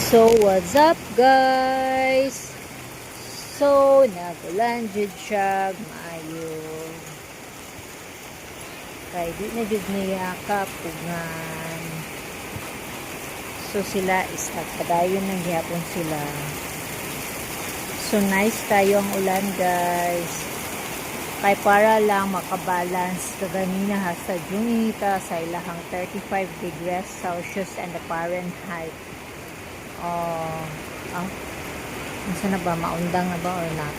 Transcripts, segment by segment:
So, what's up guys? So, nagulan jud siya maayo. Kay di na jud niya kapugan. So, sila is nagpadayon ng gihapon sila. So, nice tayo ang ulan guys. Kay para lang makabalance kaganina ha sa Junita sa ilahang 35 degrees Celsius and the Fahrenheit. Nasa na ba? Maundang na ba or not?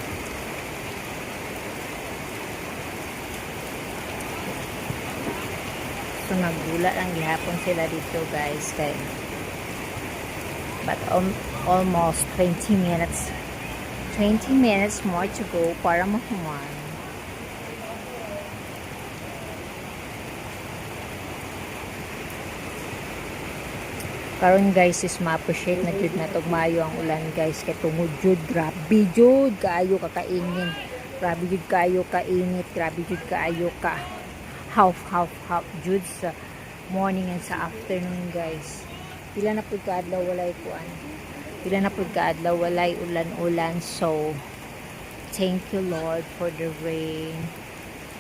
So, nagula lang gihapon sila dito guys. But almost 20 minutes more to go para mahuman. Karon guys is ma-appreciate na jud na tugmayo ang ulan guys kay tungod jud grabe jud kaayo kakaingin, grabe jud kaayo kainit, grabe jud kaayo ka half jud sa morning and sa afternoon guys. Pila na pud ka adlaw walay kuan, pila na pud ka adlaw walay ulan-ulan. So thank you Lord for the rain,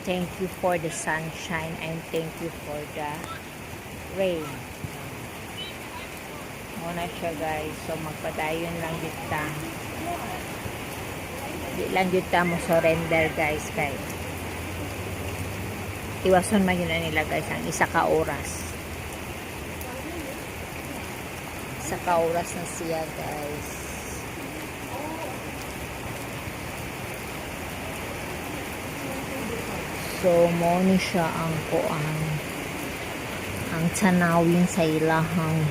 thank you for the sunshine, and thank you for the rain. Muna siya guys. So magpadayon lang dito. Di lang dito mo surrender guys. Kay iwason man yun na nila guys ang isa ka oras. Isa ka oras na siya guys. So muna siya ang kuan, ang tanawin sa ilahang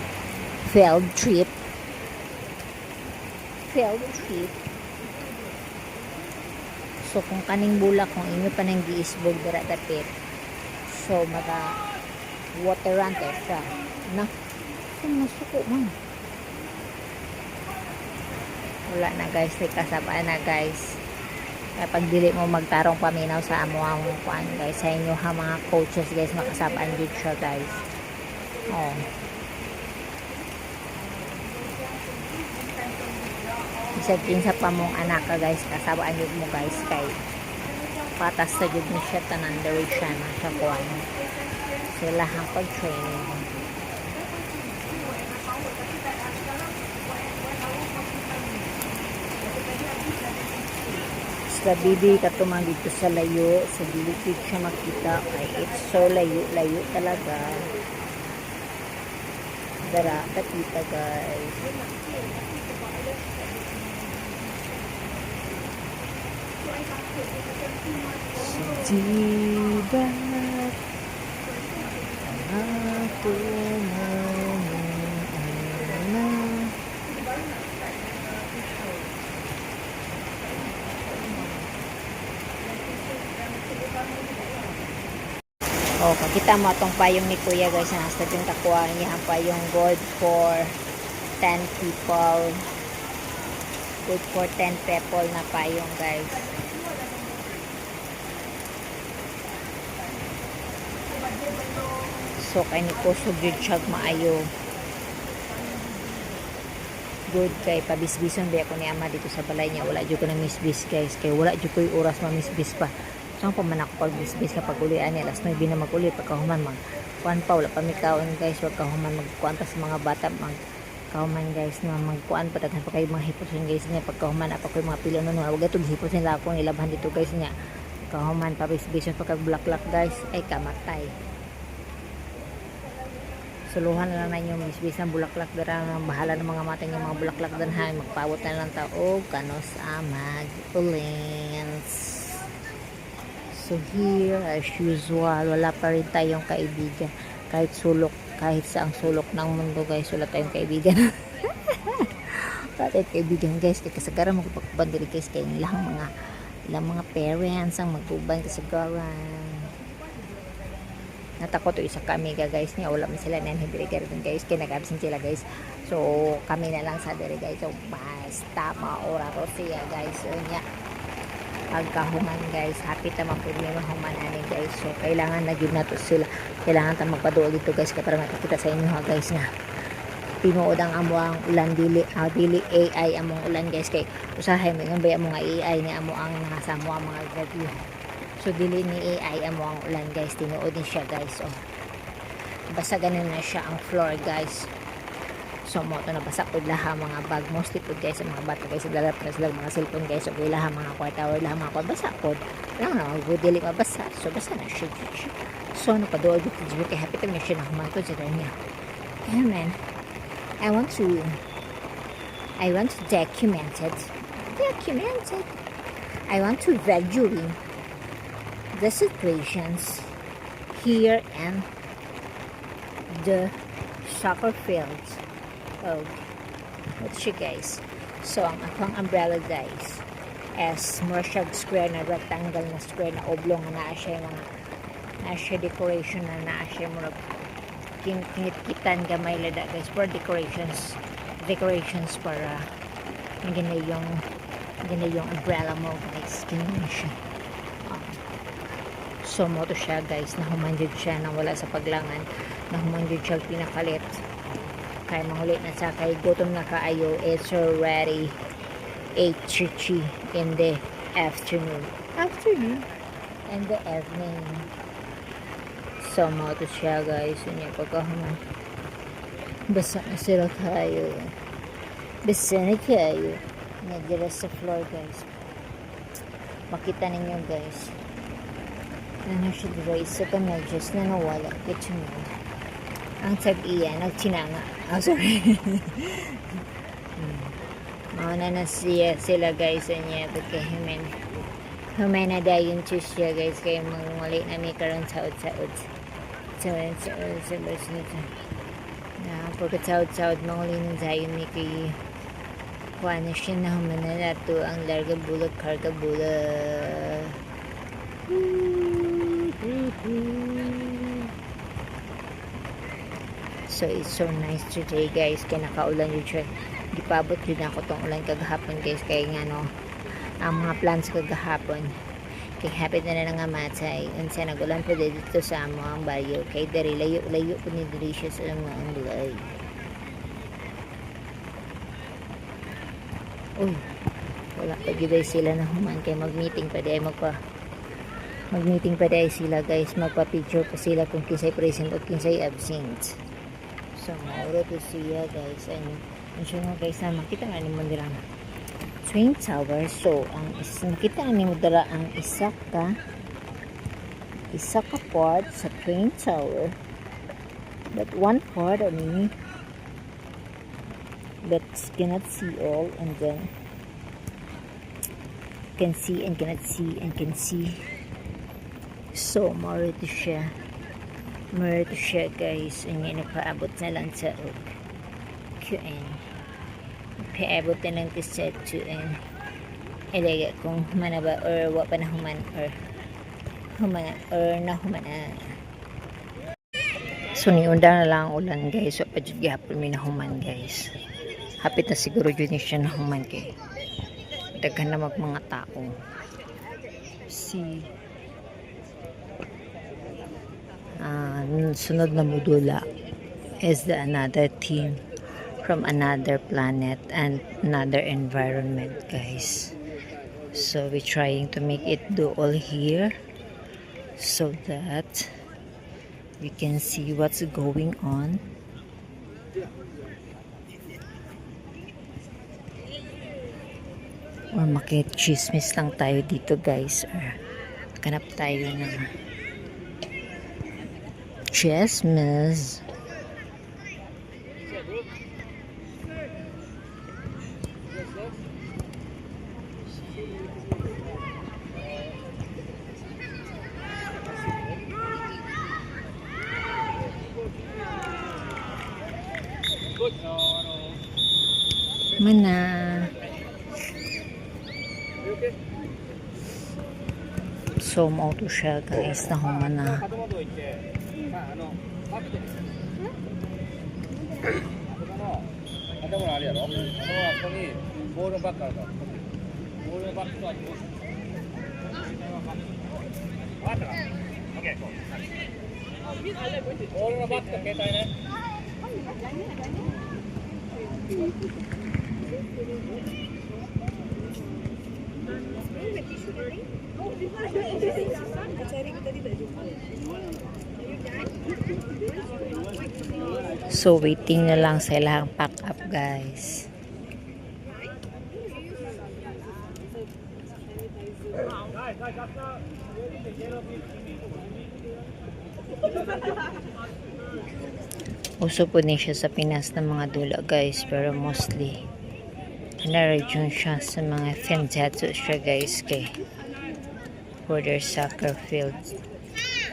field trip. So kung kaning bulak kung inyo pa nang giisbog dira dapit, so maka wateran ta siya na so masuko man wala na guys, may kasabaan na guys. Kapag dili mo magtarong paminaw sa amo ang kuan guys, sa inyo ha mga coaches guys, makasabaan jud siya guys. Isag sa pamong anak ka guys, kasabaan yun mo guys kay patas sa jud ni siya tanan direction na siya kuan sila hang pag-training. Sa bibi katumang dito sa layo, sa dilikid siya makita kay it's so layo talaga dara kita guys. Setidak aku mengenal. Kita mo itong payong ni Kuya guys, nasa yung takuha niya ang payong good for 10 people. Good for 10 people na payong guys. So kay ni Kuso jud siya maayo. Good kay pabisbison ba ako ni ama dito sa balay niya, wala jud ko na misbis guys, kay wala jud ko'y oras mamisbis pa. So pa man ako pagbisbis kapag ulian niya alas 9 na maguli pagkahuman mag kuan pa wala pa mi kaon guys, wag kahuman magkuanta sa mga bata mag kauman guys na magkuan pa daghan pa kay mga hiposin guys niya pagkahuman apa ko'y mga pilo nun wag ito hiposin la ako nilabhan dito guys niya kahuman pabisbison pagkaglaklak guys ay kamatay. Suluhan na lang na yung bisbis ng bulaklak dara ng bahala ng mga mata ng mga bulaklak dara magpawot na lang tao kanos amag ulins. So here as usual wala pa rin tayong kaibigan kahit sa ang sulok ng mundo guys, wala tayong kaibigan. Wala tayong kaibigan guys kay kasagaran magpagkuban diri guys kay ilang mga parents ang magkuban kasagaran. Natakot isa kami guys niya, wala man sila nan hindi guys kay nag-absent sila guys. So kami na lang sa diri guys. So basta maura ro siya guys. So nya pagkahuman guys, happy ta man pud may mahuman ani guys. So kailangan na gyud nato sila, kailangan ta magpaduol dito guys kay para makita sa inyo ha guys nga tinuod ang amo ang ulan dili AI among ulan guys kay usahay mo nga amo nga AI ni amo ang nangasamo ang mga review. So dili ni AI amo ang ulan guys, tinuod ni siya guys. Oh. Basa ganin na siya ang floor guys. So mo to nabasa pud laha mga bag mostly pud guys sa mga bata guys naglalap na sila mga cellphone guys ug laha mga kwarta or laha mga kwarta basa pud. Lang na dili mabasa. So basa na siya. So napaduol dito jud kay happy na siya na humanto sa niya. Yeah man. I want to document it. I want to value the situations here and the soccer fields. Oh, what's siya guys? So, ang akong umbrella guys as more siya square na rectangle na square na oblong na siya mga na siya decoration na siya murag kinit-kitan gamay lada guys for decorations para gina yung umbrella mo guys ganyan siya. So mo to siya guys nahuman jud siya nang wala sa paglangan nahuman jud siya pinakalit kay mangulit na sa kay gutom na kaayo. It's already 8:30 in the afternoon in the evening. So mo to siya guys yun yung pagkahuman basa na sila kayo nagdira sa floor guys makita ninyo guys ano siya diba isa ka medyas na nawala kitchenware ang tag-iya nagtinanga sorry mauna na sila guys niya pagkahimen humay na dayon siya guys kaya manguli na may karoon saod-saod sa verse nito na pagkataod-saod mangulin tayo ni kay kuha na siya na humana nato ang larga bulot karga bulot. So it's so nice today guys kaya nakaulan yun siya gipabot yun ako tong ulan kagahapon guys kaya nga no ang mga plans kagahapon kay happy na nga matay unsa nagulan pa dito sa amo ang bayo kay diri layo po ni diri siya sa mga bulay. Uy wala pa gid sila na human kay mag-meeting pa day sila guys magpa-picture pa sila kung kinsay present o kinsay absent. So mauro to siya guys and insyo nga guys na makita nga ni mo nila Twin Tower. So ang nakita ni mo dala ang isa ka part sa Twin Tower but one part only that cannot see all and then can see and cannot see and can see. So maro to siya guys and yun paabot na lang sa QN paabot na lang sa QN ilaga kung humana ba or wa pa na human or humana. So niunda na lang ang ulan guys so pa jud gihapon mi nahuman guys hapit na siguro jud ni siya nahuman kay daghan na mga tao. Sunod na modula is the another team from another planet and another environment guys. So we're trying to make it do all here so that we can see what's going on. Or makichismis lang tayo dito guys or kanap tayo ng chismis. Mana so mo to siya guys na humana So, waiting na lang sa ilang pack up, guys. Uso po din siya sa Pinas ng mga dula, guys. Pero mostly, na-region siya sa mga Fenjatsu siya, guys. Kay for their soccer fields.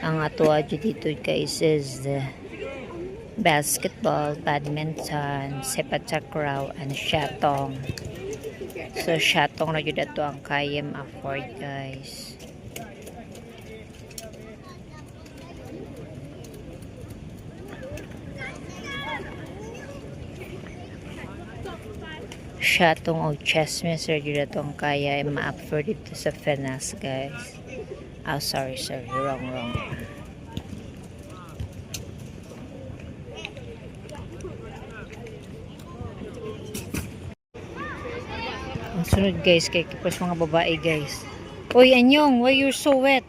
Ang atuwa dito, guys, is the basketball, badminton, sepak takraw, and shatong. So, shatong na yun ito ang kayang afford, guys. Shatong o chess master yun ito ang kaya ma-afford dito sa Pinas, guys. Oh, sorry, wrong. Ang sunod, guys, kay kipos mga babae, guys. Uy, Anyong, why you're so wet?